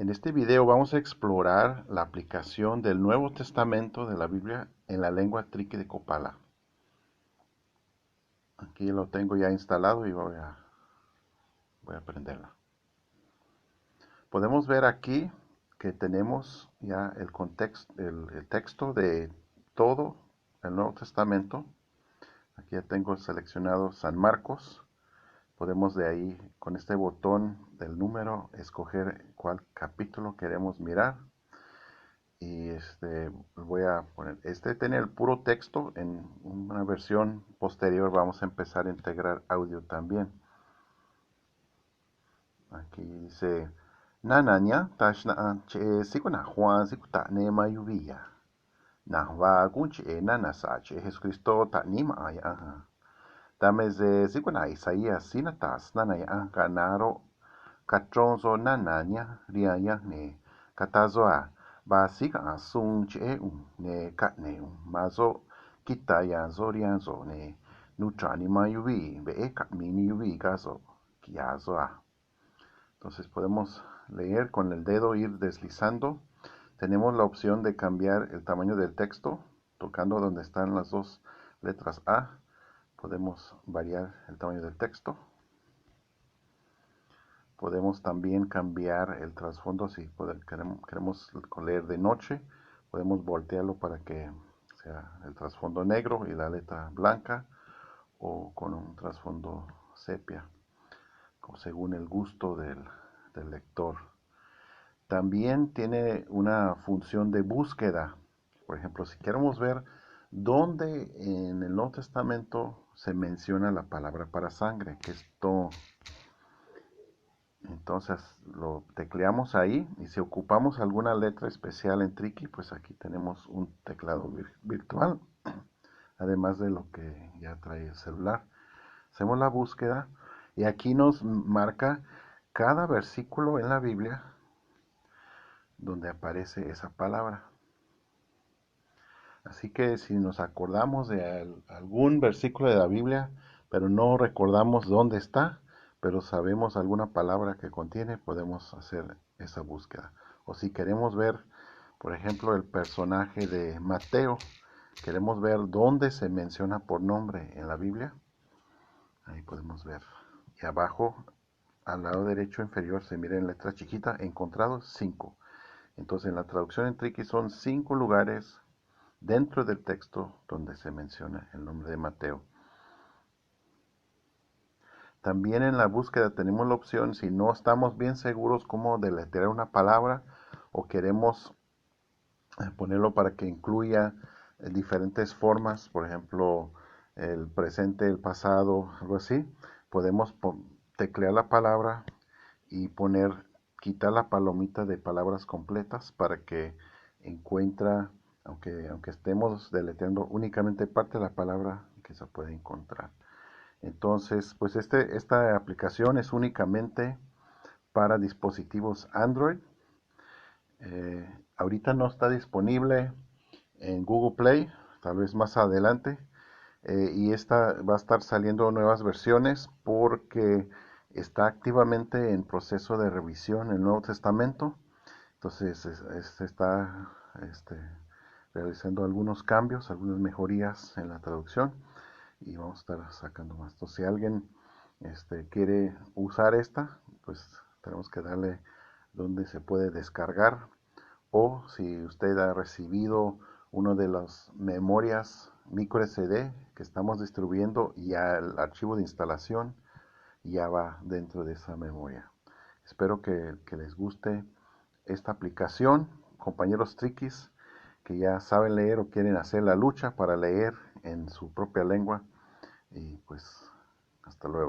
En este video vamos a explorar la aplicación del Nuevo Testamento de la Biblia en la lengua triqui de Copala. Aquí lo tengo ya instalado y voy a prenderla. Podemos ver aquí que tenemos ya el texto de todo el Nuevo Testamento. Aquí ya tengo seleccionado San Marcos. Podemos de ahí, con este botón del número, escoger cuál capítulo queremos mirar. Y voy a poner, tiene el puro texto. En una versión posterior vamos a empezar a integrar audio también. Aquí dice, Nananya, Tashna, Che, Sikuna, Juan, Sikuta, Nema, Yuvia. Nahwa, Gunche, Nanasa, Che, Jesucristo, Tanima, Aya. Dame ze Sikuna, Isaías, Sinatas, Nanaya, Ganaro, Katronzo, Nananya, Riaya, Ne, Katazoa. Basic asung che ne katne mazo kita ya zorianzo ne nutrani mayuvi be mini yuvi gazo kiazoa. Entonces podemos leer con el dedo, ir deslizando. Tenemos la opción de cambiar el tamaño del texto tocando donde están las dos letras A. Podemos variar el tamaño del texto. Podemos también cambiar el trasfondo si queremos leer de noche. Podemos voltearlo para que sea el trasfondo negro y la letra blanca, o con un trasfondo sepia, según el gusto del lector. También tiene una función de búsqueda. Por ejemplo, si queremos ver dónde en el Nuevo Testamento se menciona la palabra para sangre, que es to. Entonces lo tecleamos ahí, y si ocupamos alguna letra especial en Triqui, pues aquí tenemos un teclado virtual, además de lo que ya trae el celular. Hacemos la búsqueda y aquí nos marca cada versículo en la Biblia donde aparece esa palabra. Así que si nos acordamos de algún versículo de la Biblia, pero no recordamos dónde está, pero sabemos alguna palabra que contiene, podemos hacer esa búsqueda. O si queremos ver, por ejemplo, el personaje de Mateo, queremos ver dónde se menciona por nombre en la Biblia, ahí podemos ver. Y abajo, al lado derecho inferior, se mira en letra chiquita, encontrados 5. Entonces en la traducción en Triqui son 5 lugares dentro del texto donde se menciona el nombre de Mateo. También en la búsqueda tenemos la opción, si no estamos bien seguros cómo deletrear una palabra o queremos ponerlo para que incluya diferentes formas, por ejemplo, el presente, el pasado, algo así, podemos teclear la palabra y quitar la palomita de palabras completas para que encuentre, aunque estemos deletreando únicamente parte de la palabra, que se puede encontrar. Entonces, pues esta aplicación es únicamente para dispositivos Android. Ahorita no está disponible en Google Play, tal vez más adelante. Y esta va a estar saliendo nuevas versiones porque está activamente en proceso de revisión el Nuevo Testamento. Entonces se está realizando algunos cambios, algunas mejorías en la traducción, y vamos a estar sacando más. Entonces, si alguien quiere usar esta, pues tenemos que darle donde se puede descargar, o si usted ha recibido una de las memorias micro SD que estamos distribuyendo, ya el archivo de instalación ya va dentro de esa memoria. Espero que les guste esta aplicación, compañeros triquis que ya saben leer o quieren hacer la lucha para leer en su propia lengua. Y pues hasta luego.